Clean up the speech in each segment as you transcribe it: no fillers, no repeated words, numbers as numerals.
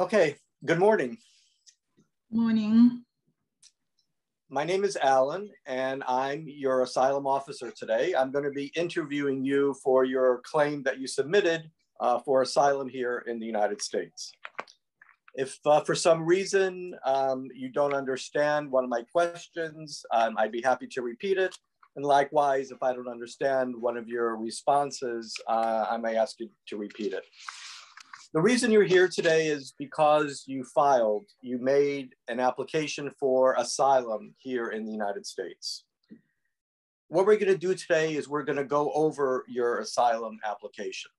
Okay, good morning. Morning. My name is Alan, and I'm your asylum officer today. I'm going to be interviewing you for your claim that you submitted for asylum here in the United States. If for some reason you don't understand one of my questions, I'd be happy to repeat it. And likewise, if I don't understand one of your responses, I may ask you to repeat it. The reason you're here today is because you made an application for asylum here in the United States. What we're going to do today is we're going to go over your asylum application.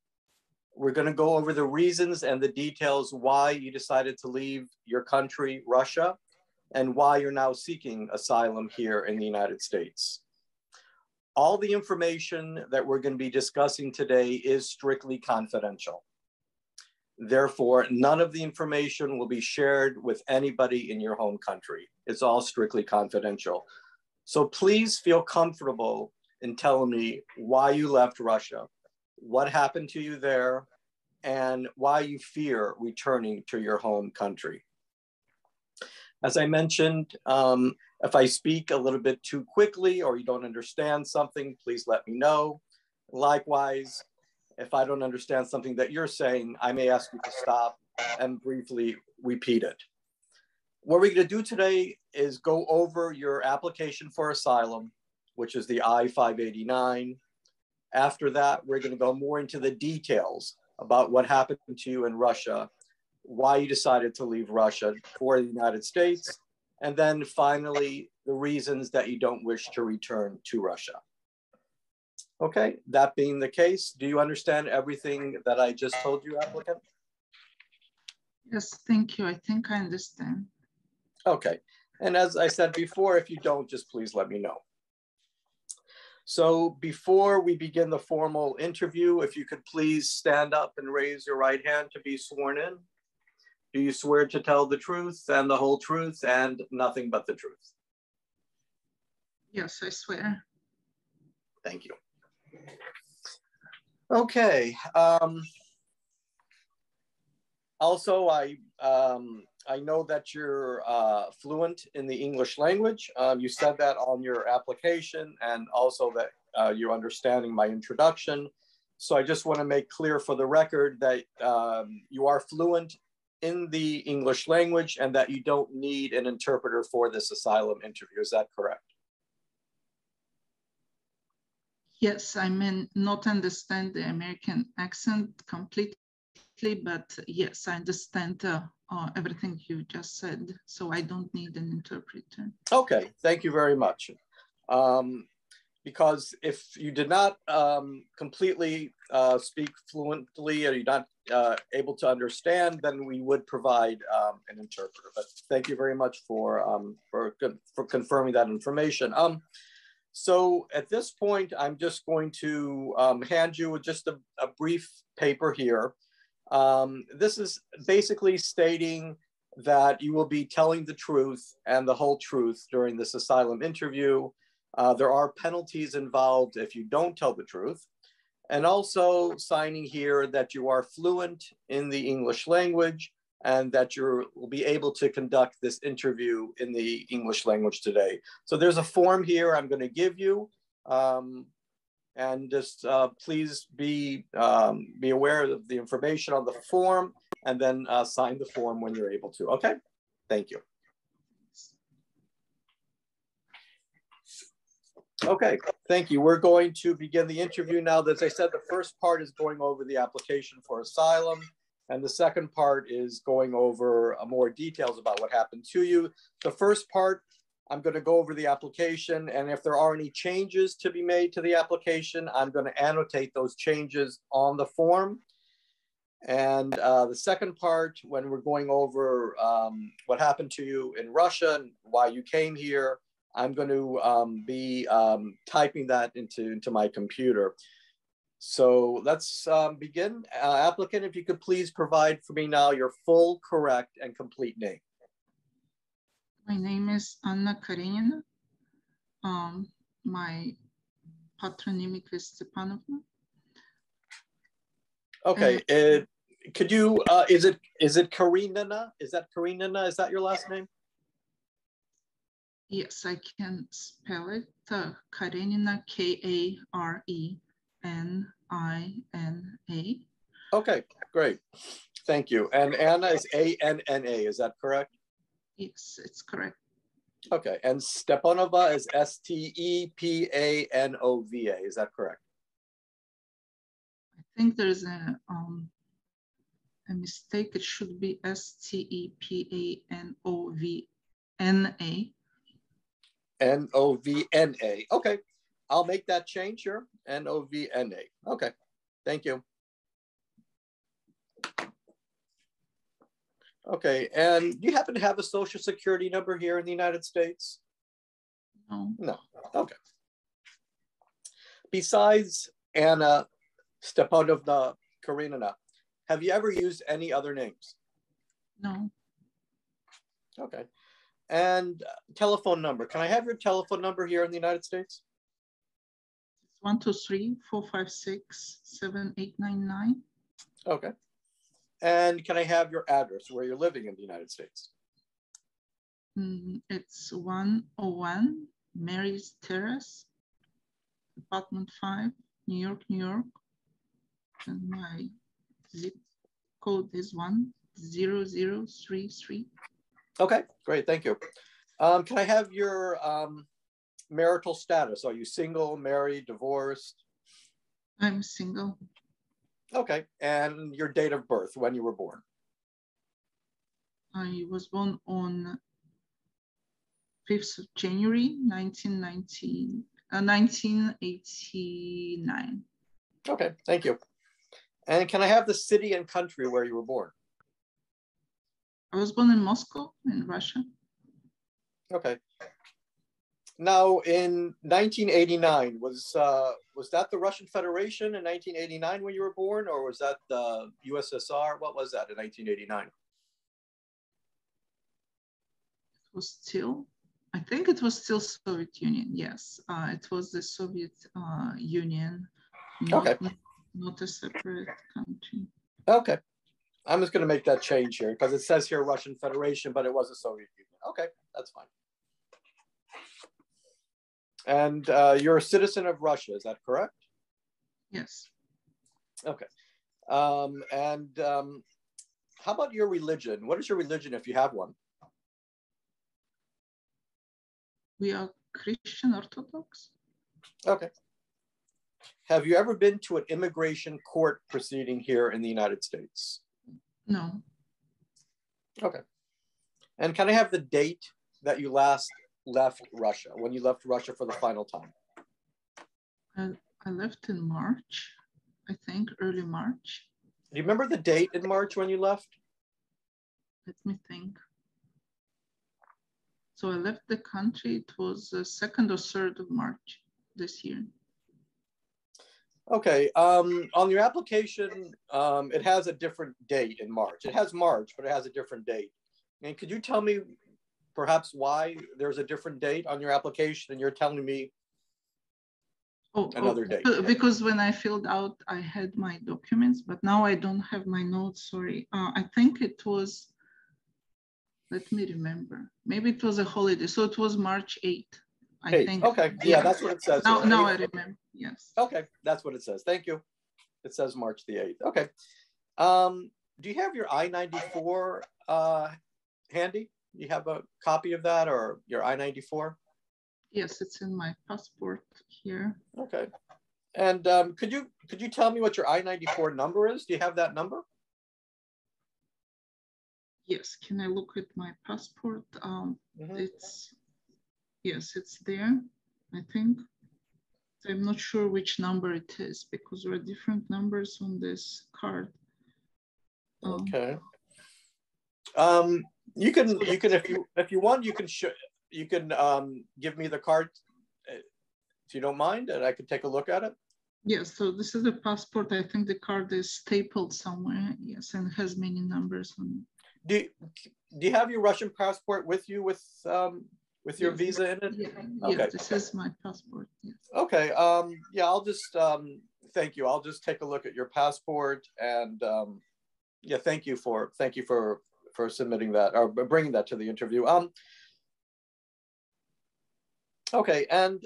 We're going to go over the reasons and the details why you decided to leave your country, Russia, and why you're now seeking asylum here in the United States. All the information that we're going to be discussing today is strictly confidential. Therefore, none of the information will be shared with anybody in your home country. It's all strictly confidential. So please feel comfortable in telling me why you left Russia, what happened to you there, and why you fear returning to your home country. As I mentioned, if I speak a little bit too quickly or you don't understand something, please let me know. Likewise, if I don't understand something that you're saying, I may ask you to stop and briefly repeat it. What we're going to do today is go over your application for asylum, which is the I-589. After that, we're going to go more into the details about what happened to you in Russia, why you decided to leave Russia for the United States, and then finally, the reasons that you don't wish to return to Russia. Okay, that being the case, do you understand everything that I just told you, applicant? Yes, thank you. I think I understand. Okay, and as I said before, if you don't, just please let me know. So before we begin the formal interview, if you could please stand up and raise your right hand to be sworn in. Do you swear to tell the truth and the whole truth and nothing but the truth? Yes, I swear. Thank you. Okay. Also, I know that you're fluent in the English language. You said that on your application, and also that you're understanding my introduction. So I just want to make clear for the record that you are fluent in the English language and that you don't need an interpreter for this asylum interview. Is that correct? Yes, I may not understand the American accent completely, but yes, I understand everything you just said, so I don't need an interpreter. Okay, thank you very much. Because if you did not completely speak fluently or you're not able to understand, then we would provide an interpreter. But thank you very much for confirming that information. So at this point, I'm just going to hand you just a brief paper here. This is basically stating that you will be telling the truth and the whole truth during this asylum interview. There are penalties involved if you don't tell the truth. And also signing here that you are fluent in the English language and that you will be able to conduct this interview in the English language today. So there's a form here I'm going to give you. And just please be aware of the information on the form and then sign the form when you're able to. Okay, thank you. Okay, thank you. We're going to begin the interview now. As I said, the first part is going over the application for asylum, and the second part is going over more details about what happened to you. The first part, I'm going to go over the application, and if there are any changes to be made to the application, I'm going to annotate those changes on the form. And the second part, when we're going over what happened to you in Russia and why you came here, I'm going to be typing that into my computer. So let's begin. Applicant, if you could please provide for me now your full, correct, and complete name. My name is Anna Karenina. My patronymic is Stepanovna. Okay. could you, is it Karinina? Is that Karinina? Is that your last name? Yes, I can spell it. Karenina, Karenina. Okay, great. Thank you. And Anna is Anna, is that correct? Yes, it's correct. Okay, and Stepanova is Stepanova. Is that correct? I think there's a mistake. It should be Stepanova. Novna. Okay, I'll make that change here. Novna. Okay, thank you. Okay, and do you happen to have a social security number here in the United States? No. No. Okay. Besides Anna Stepanovna Karenina, have you ever used any other names? No. Okay. And telephone number. Can I have your telephone number here in the United States? It's 123-456-7899. Okay. And can I have your address where you're living in the United States? It's 101 Mary's Terrace, apartment 5, New York, New York. And my zip code is 10033. Okay, great, thank you. Can I have your marital status? Are you single, married, divorced? I'm single. Okay, and your date of birth, when you were born? I was born on 5th of January, 1989. Okay, thank you. And can I have the city and country where you were born? I was born in Moscow, in Russia. Okay. Now, in 1989, was that the Russian Federation in 1989 when you were born, or was that the USSR? What was that in 1989? It was still, I think it was still Soviet Union. Yes, it was the Soviet Union, not a separate country. Okay. I'm just going to make that change here because it says here Russian Federation, but it was a Soviet Union. Okay, that's fine. And you're a citizen of Russia, is that correct? Yes. Okay. How about your religion? What is your religion if you have one? We are Christian Orthodox. Okay. Have you ever been to an immigration court proceeding here in the United States? No. Okay. And can I have the date that you last left Russia, when you left Russia for the final time? I left in March, I think, early March. Do you remember the date in March when you left? Let me think. So I left the country, it was 2nd or 3rd of March this year. Okay, on your application, it has a different date in March. It has March, but it has a different date. And could you tell me perhaps why there's a different date on your application and you're telling me another date? Because when I filled out, I had my documents, but now I don't have my notes, sorry. I think it was, let me remember. Maybe it was a holiday. So it was March 8th, I think. Okay, yeah, that's what it says. Now I remember, yes. Okay, that's what it says. Thank you. It says March the 8th. Okay. Do you have your I-94 handy? Do you have a copy of that or your I-94? Yes, it's in my passport here. Okay. And could you tell me what your I-94 number is? Do you have that number? Yes, can I look at my passport? Yes, it's there, I think. I'm not sure which number it is because there are different numbers on this card. Okay. You can if you want, you can give me the card if you don't mind, and I could take a look at it. Yes, so this is the passport. I think the card is stapled somewhere. Yes, and has many numbers on it. Do you have your Russian passport with you with your visa in it? Yeah, okay. Yes, this is my passport. Yes. Okay. Yeah, I'll just thank you. I'll just take a look at your passport and Yeah, thank you for submitting that or bringing that to the interview. Okay, and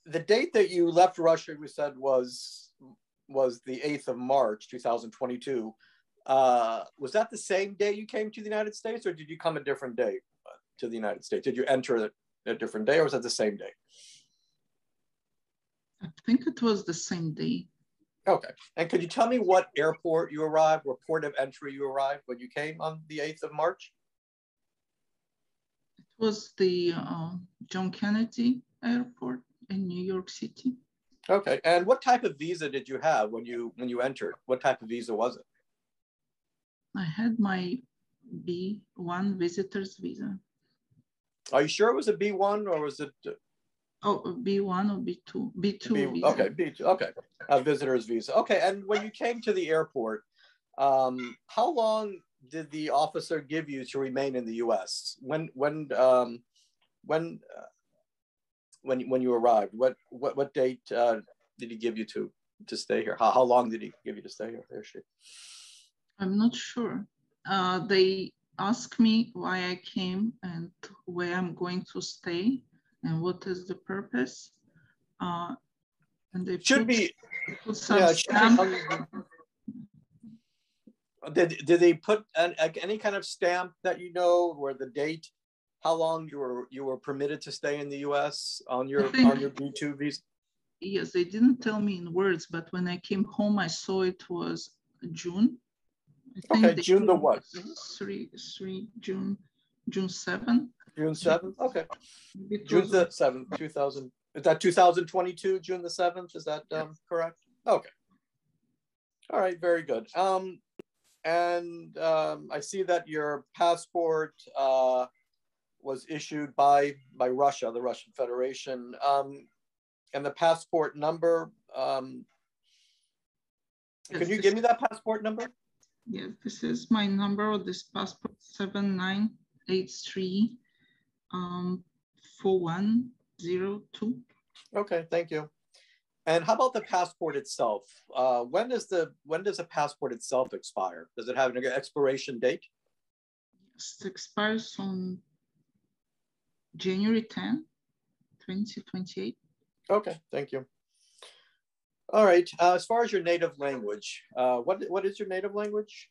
the date that you left Russia, we said was the 8th of March, 2022. Was that the same day you came to the United States, or did you come a different day to the United States? Did you enter a different day, or was that the same day? I think it was the same day. Okay. And could you tell me what airport you arrived, what port of entry you arrived when you came on the 8th of March? It was the John Kennedy Airport in New York City. Okay. And what type of visa did you have when you entered? What type of visa was it? I had my B1 visitor's visa. Are you sure it was a B1 or was it? Oh, B1 or B2? B2 visa. Okay, B2. Okay, visitor's visa. Okay, and when you came to the airport, how long did the officer give you to remain in the U.S.? When you arrived? What date did he give you to stay here? How long did he give you to stay here? There she. I'm not sure. They asked me why I came and where I'm going to stay and what is the purpose. And they put some stamp. Did they put any kind of stamp that you know, or the date, how long you were permitted to stay in the U.S. on your B2 visa? Yes, they didn't tell me in words, but when I came home, I saw it was June. I think okay, June the what? June 7th. June 7th. Okay. June the 7th, 2000. Is that 2022? June the 7th. Is that correct? Okay. All right. Very good. And I see that your passport was issued by Russia, the Russian Federation, and the passport number. Can you give me that passport number? Yeah, this is my number of this passport, 7983 4102. Okay, thank you. And how about the passport itself? When does the passport itself expire? Does it have an expiration date? Yes, it expires on January 10, 2028. Okay, thank you. All right. As far as your native language, what is your native language?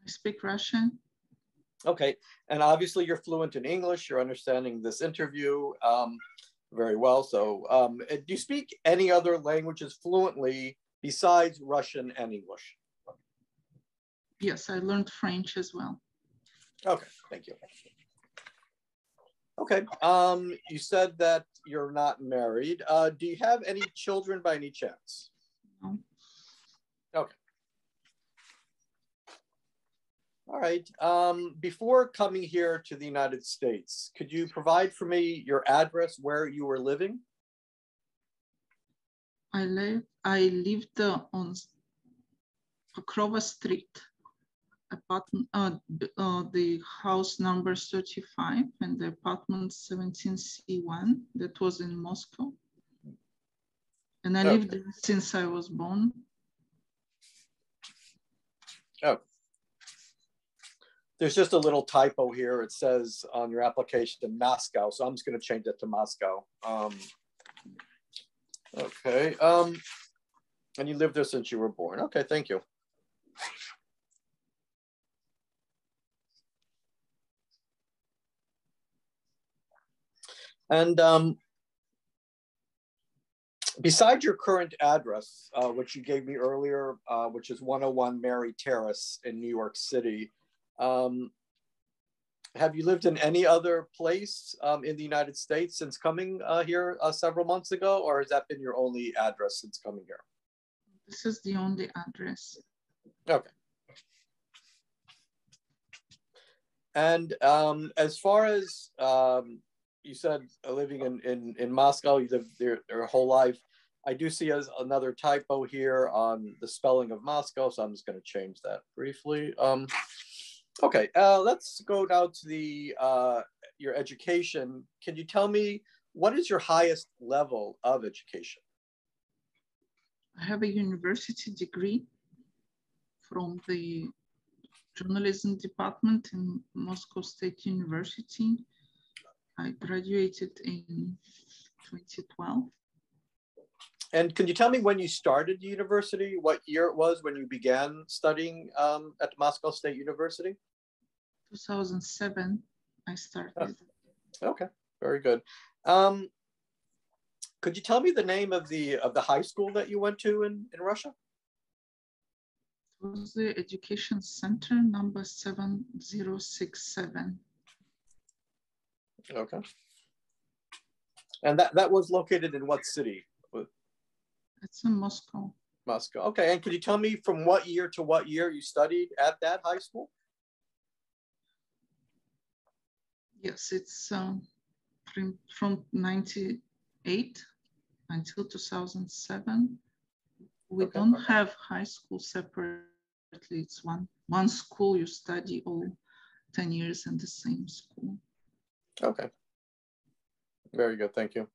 I speak Russian. Okay, and obviously you're fluent in English. You're understanding this interview very well. So do you speak any other languages fluently besides Russian and English? Yes, I learned French as well. Okay, thank you. Okay, you said that you're not married. Do you have any children by any chance? No. Okay. All right. Before coming here to the United States, could you provide for me your address where you were living? I lived on Pokrova Street, apartment, the house number 35 and the apartment 17C1. That was in Moscow. And I lived there since I was born. Oh. There's just a little typo here. It says on your application Moscow, so I'm just going to change that to Moscow. Okay. And you lived there since you were born. Okay, thank you. And besides your current address, which you gave me earlier, which is 101 Mary Terrace in New York City, have you lived in any other place in the United States since coming here several months ago, or has that been your only address since coming here? This is the only address. Okay. And as far as you said, living in Moscow, you lived there your whole life. I do see another typo here on the spelling of Moscow, so I'm just going to change that briefly. Okay, let's go now to your education. Can you tell me what is your highest level of education? I have a university degree. from the journalism department in Moscow State University. I graduated in 2012. And can you tell me when you started university, what year it was when you began studying at Moscow State University? 2007, I started. Oh, okay, very good. Could you tell me the name of the high school that you went to in Russia? It was the Education Center number 7067. Okay. And that was located in what city? It's in Moscow. Moscow. Okay. And could you tell me from what year to what year you studied at that high school? Yes, it's from 98 until 2007. We don't have high school separately. It's one school. You study all 10 years in the same school. Okay. Very good. Thank you.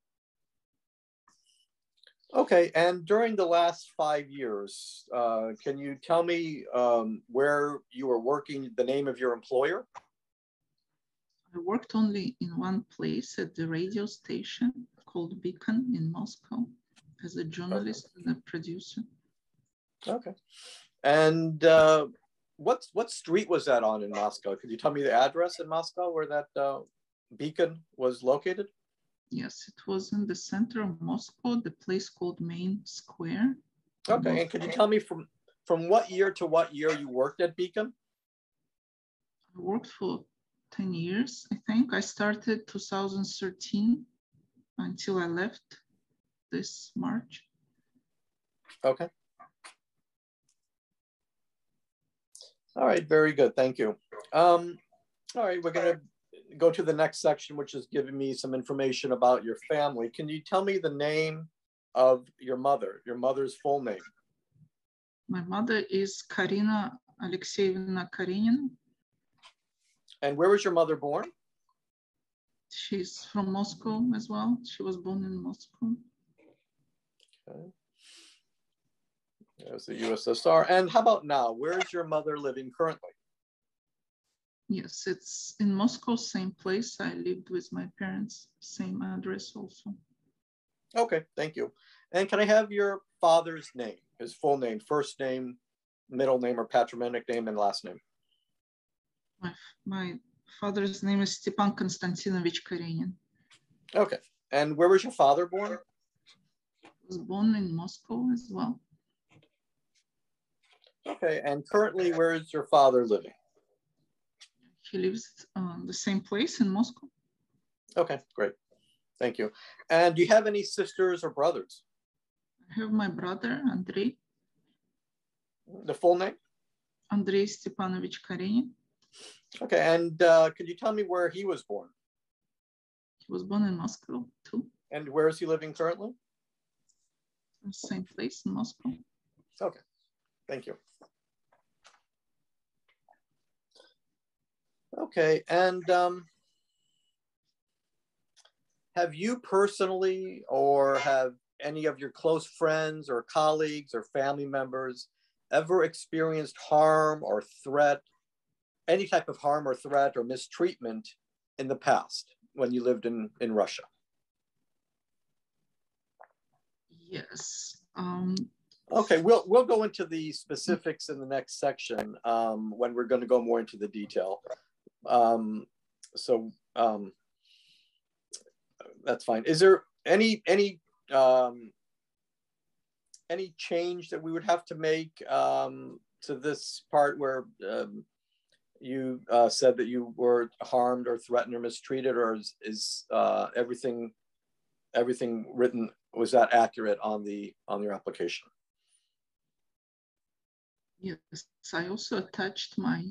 Okay. And during the last 5 years, can you tell me where you were working, the name of your employer? I worked only in one place at the radio station called Beacon in Moscow as a journalist and a producer. Okay. And what street was that on in Moscow? Could you tell me the address in Moscow where that Beacon was located? Yes, it was in the center of Moscow, the place called Main Square. Okay. And could you tell me from what year to what year you worked at Beacon? I worked for 10 years, I think. I started 2013 until I left this March. Okay. All right, very good. Thank you. All right, we're going to go to the next section, which is giving me some information about your family. Can you tell me the name of your mother's full name? My mother is Karina Alexeyevna Karenina. And where was your mother born? She's from Moscow as well. She was born in Moscow. Okay. There's the USSR. And how about now? Where is your mother living currently? Yes, it's in Moscow, same place. I lived with my parents, same address also. Okay, thank you. And can I have your father's name, his full name, first name, middle name, or patronymic name, and last name? My father's name is Stepan Konstantinovich Karenin. Okay. And where was your father born? He was born in Moscow as well. Okay. And currently, where is your father living? He lives the same place in Moscow. Okay, great. Thank you. And do you have any sisters or brothers? I have my brother, Andrei. The full name? Andrei Stepanovich Karenin. Okay. And could you tell me where he was born? He was born in Moscow too. And where is he living currently? Same place in Moscow. Okay. Thank you. Okay. And have you personally, or have any of your close friends or colleagues or family members ever experienced harm or threat, any type of harm or threat or mistreatment in the past when you lived in Russia? Yes. Okay, we'll go into the specifics in the next section when we're going to go more into the detail. That's fine. Is there any change that we would have to make to this part where you said that you were harmed or threatened or mistreated, or is everything written, was that accurate on your application? Yes, I also attached my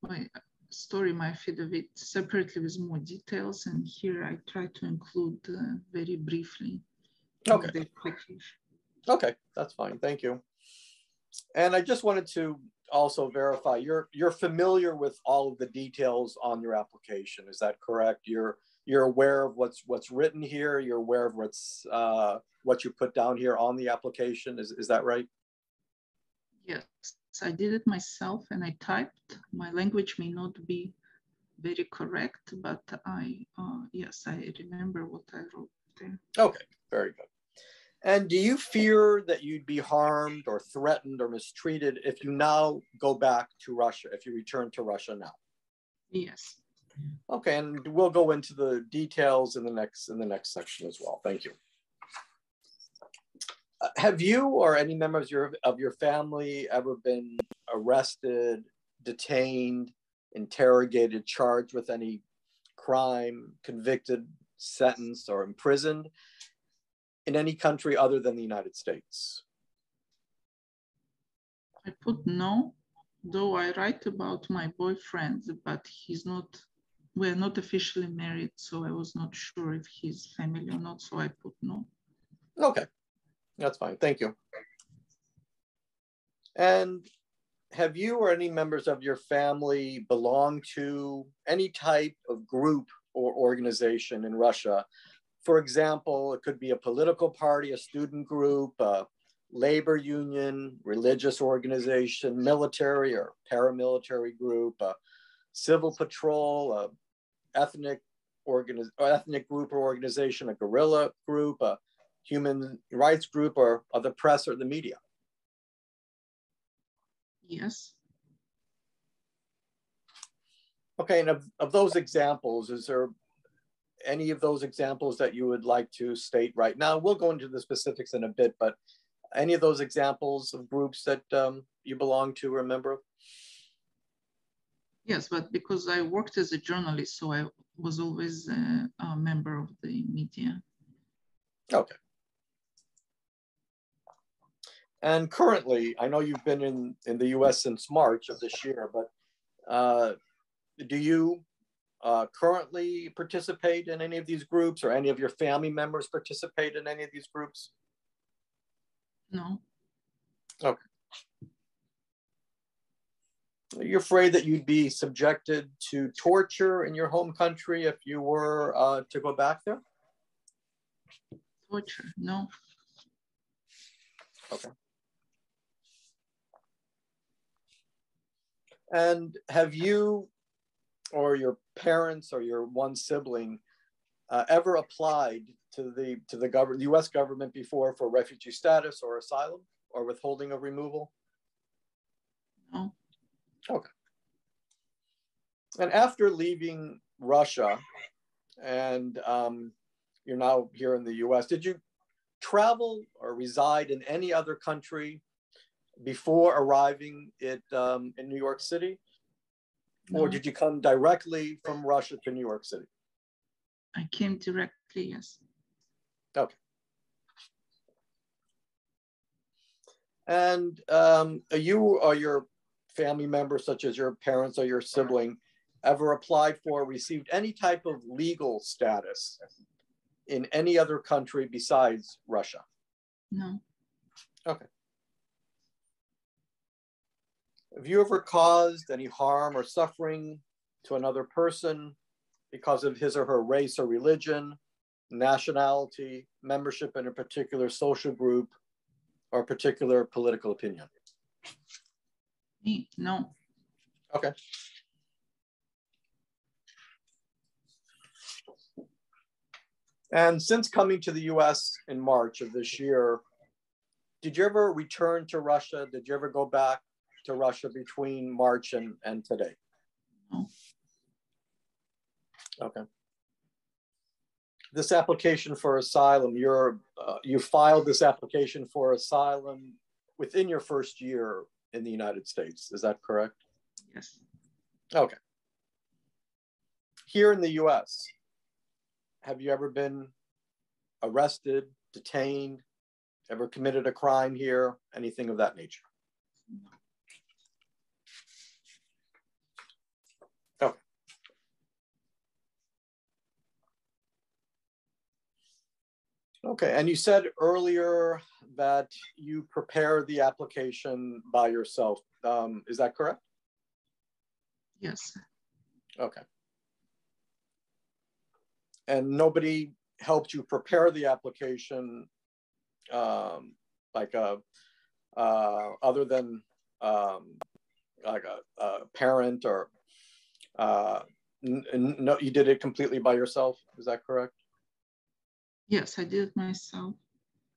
my story, my affidavit, separately with more details, and here I try to include very briefly. Okay. The application. Okay, that's fine. Thank you. And I just wanted to also verify you're familiar with all of the details on your application. Is that correct? You're aware of what's written here. You're aware of what you put down here on the application. Is that right? Yes, I did it myself and I typed. My language may not be very correct, but yes, I remember what I wrote there. Okay, very good. And do you fear that you'd be harmed or threatened or mistreated if you now go back to Russia, if you return to Russia now? Yes. Okay, and we'll go into the details in the next section as well. Thank you. Have you or any members of your family ever been arrested, detained, interrogated, charged with any crime, convicted, sentenced, or imprisoned in any country other than the United States? I put no, though I write about my boyfriend, but we're not officially married, so I was not sure if he's family or not, so I put no. Okay, that's fine. Thank you. And have you or any members of your family belong to any type of group or organization in Russia? For example, it could be a political party, a student group, a labor union, religious organization, military or paramilitary group, a civil patrol, a ethnic group or organization, a guerrilla group, a human rights group, or the press or the media? Yes. Okay, and of those examples, is there any of those examples that you would like to state right now? We'll go into the specifics in a bit, but any of those examples of groups that you belong to or a member of? Yes, but because I worked as a journalist, so I was always a member of the media. Okay. And currently, I know you've been in the US since March of this year, but do you currently participate in any of these groups, or any of your family members participate in any of these groups? No. Okay. Are you afraid that you'd be subjected to torture in your home country if you were to go back there? Torture, no. Okay. And have you or your parents or your one sibling ever applied to the government, the U.S. government, before for refugee status or asylum or withholding of removal? No. Okay. And after leaving Russia, and you're now here in the U.S., did you travel or reside in any other country before arriving in New York City? No. Or did you come directly from Russia to New York City? I came directly, yes. Okay. And you or your family members, such as your parents or your sibling, ever applied for or received any type of legal status in any other country besides Russia? No. Okay. Have you ever caused any harm or suffering to another person because of his or her race or religion, nationality, membership in a particular social group, or a particular political opinion? Me? No. Okay. And since coming to the US in March of this year, did you ever return to Russia? Did you ever go back to Russia between March and today? No. Okay. This application for asylum, you filed this application for asylum within your first year in the United States. Is that correct? Yes. Okay. Here in the US, have you ever been arrested, detained, ever committed a crime here, anything of that nature? Okay. Okay, and you said earlier that you prepare the application by yourself. Is that correct? Yes. Okay. And nobody helped you prepare the application, other than like a parent or no, you did it completely by yourself. Is that correct? Yes, I did it myself.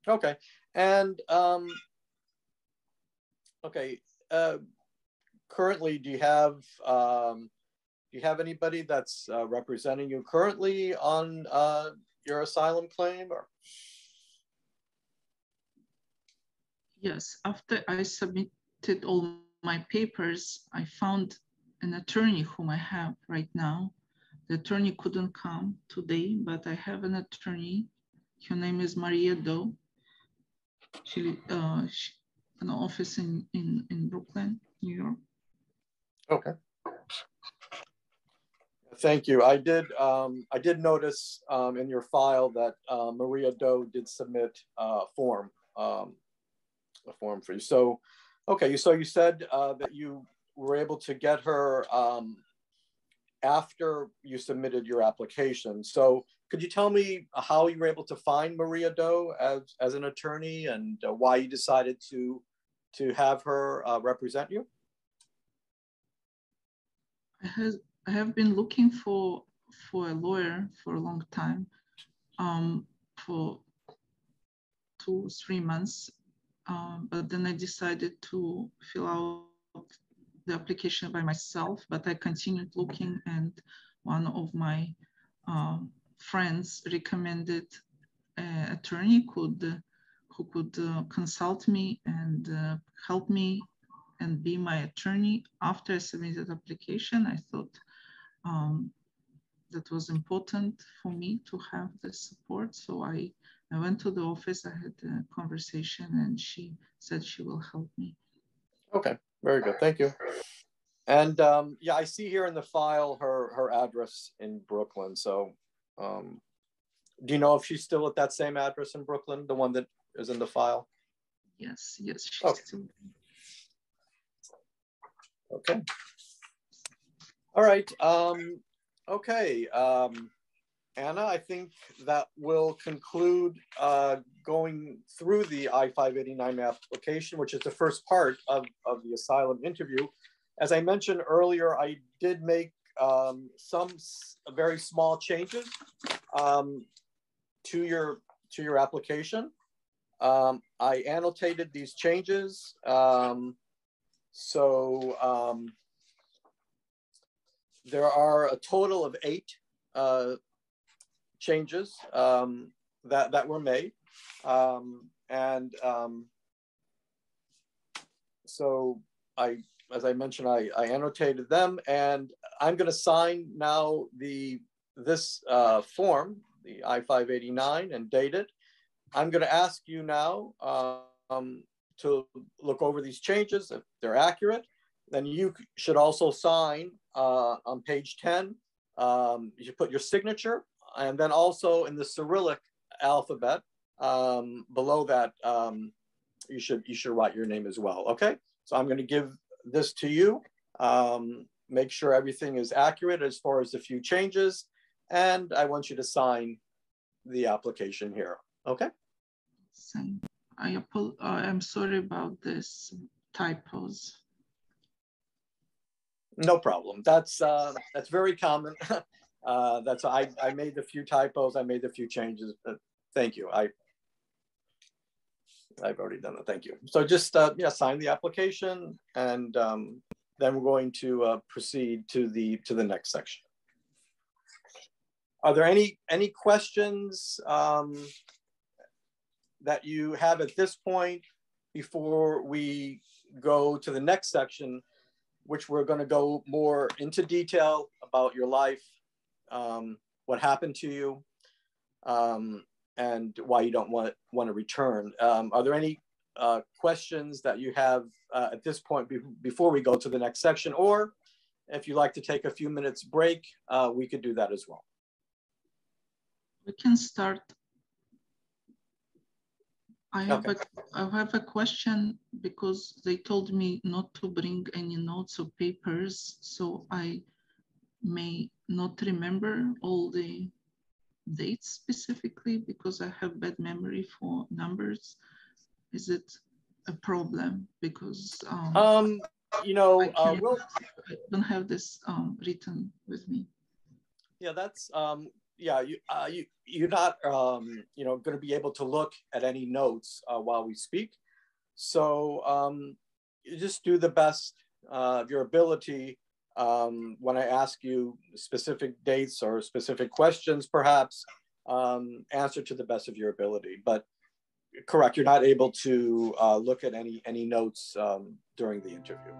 Okay. And okay. Currently, do you have anybody that's representing you currently on your asylum claim? Or yes, after I submitted all my papers, I found an attorney whom I have right now. The attorney couldn't come today, but I have an attorney. Her name is Maria Doe. She an office in Brooklyn, New York. okay. Thank you. I did notice in your file that Maria Doe did submit a form for you. So, okay. So you said that you were able to get her after you submitted your application. So could you tell me how you were able to find Maria Doe as an attorney and why you decided to have her represent you? I have been looking for a lawyer for a long time, for 2-3 months, but then I decided to fill out the application by myself, but I continued looking, and one of my friends recommended an attorney who could consult me and help me and be my attorney. After I submitted the application, I thought that was important for me to have the support. So I went to the office, I had a conversation, and she said she will help me. Okay, very good, thank you. And yeah, I see here in the file her address in Brooklyn. So do you know if she's still at that same address in Brooklyn, the one that is in the file? Yes, she's okay. still. Okay. All right. Okay. Anna, I think that will conclude going through the I-589 application, which is the first part of the asylum interview. As I mentioned earlier, I did make some very small changes to your application. I annotated these changes. There are a total of 8 changes that were made. So as I mentioned, I annotated them, and I'm going to sign now this form, the I-589, and date it. I'm going to ask you now to look over these changes. If they're accurate, then you should also sign on page 10. You should put your signature, and then also in the Cyrillic alphabet below that, you should write your name as well. Okay, so I'm going to give this to you. Make sure everything is accurate as far as the few changes, and I want you to sign the application here. Okay. I'm sorry about this typos. No problem. That's very common. I made a few typos. I made a few changes. Thank you. I've already done it. Thank you. So just sign the application, and then we're going to proceed to the next section. Are there any questions that you have at this point before we go to the next section, which we're going to go more into detail about your life, what happened to you, and why you don't want to return? Are there any questions that you have at this point before we go to the next section? Or if you'd like to take a few minutes break, we could do that as well. We can start. I have a question, because they told me not to bring any notes or papers, so I may not remember all the dates specifically, because I have bad memory for numbers. Is it a problem because you know, I don't have this written with me. Yeah, that's yeah. You're not you know, going to be able to look at any notes while we speak. So you just do the best of your ability. When I ask you specific dates or specific questions, perhaps answer to the best of your ability. But correct, you're not able to look at any notes during the interview.